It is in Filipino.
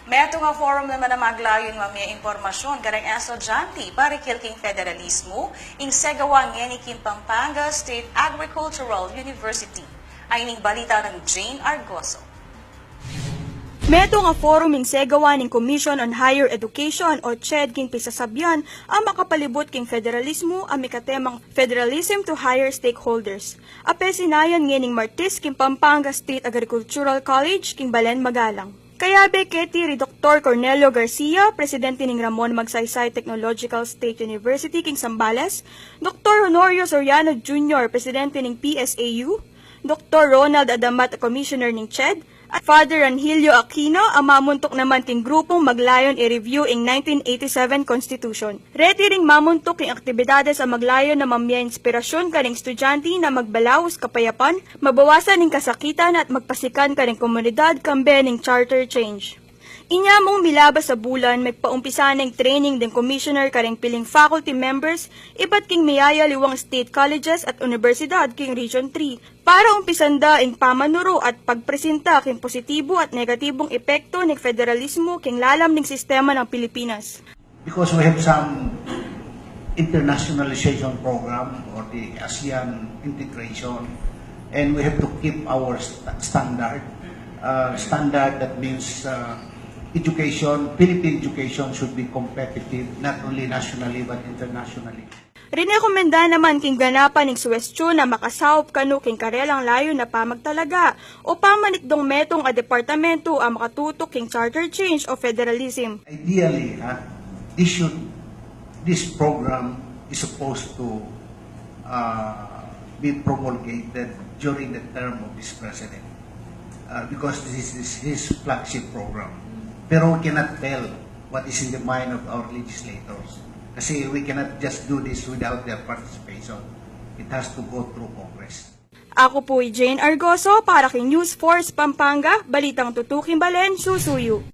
Meto nga forum naman na maglayon mamaya impormasyon karang estudyante para kilking federalismo ing Segawang Ngenikin Pampanga State Agricultural University. Ay ning balita ng Jane Argoso. Meto nga forum ing segawa ning Commission on Higher Education o CHED king pisasabyan ang makapalibot king federalismo ang mikatemang Federalism to Higher Stakeholders. Apel sinayon ngening Martis king Pampanga State Agricultural College king Balen Magalang. Kaya Beketi ri Dr. Cornelio Garcia, Presidente ning Ramon Magsaysay Technological State University king Zambales, Dr. Honorio Soriano Jr., Presidente ning PSAU, Dr. Ronald Adamat, Commissioner ning CHED, at Father Angelio Aquino, ang mamuntok naman ting grupong maglayon i-review ing 1987 Constitution. Reti ring mamuntok ing aktibidades ang maglayon na mamya inspirasyon kaning estudyante na magbalaos kapayapan, mabawasan ning kasakitan at magpasikan kaning komunidad kambe ning charter change. Inya mong milabas sa bulan, magpaumpisa ng training ng commissioner karing piling faculty members, iba't king miyaya liwang state colleges at universidad king Region 3, para umpisanda ing pamanuro at pagpresenta king positibo at negatibong epekto ng federalismo king lalam ng sistema ng Pilipinas. Because we have some internationalization program or the ASEAN integration, and we have to keep our standard. Standard that means education, Philippine education should be competitive not only nationally but internationally. Rinekomenda naman king ganapan ning suwestyon na makasawop kanu king karelang layo na pamagtalaga o pamanikdong metong a departamento ang makatutok king charter change o federalism. Ideally, this program is supposed to be promulgated during the term of this president because this is his flagship program. Pero we cannot tell what is in the mind of our legislators. Kasi we cannot just do this without their participation. It has to go through Congress. Ako po Jane Argoso para kay News Force Pampanga, Balitang Tutukin Balen, Susuyo.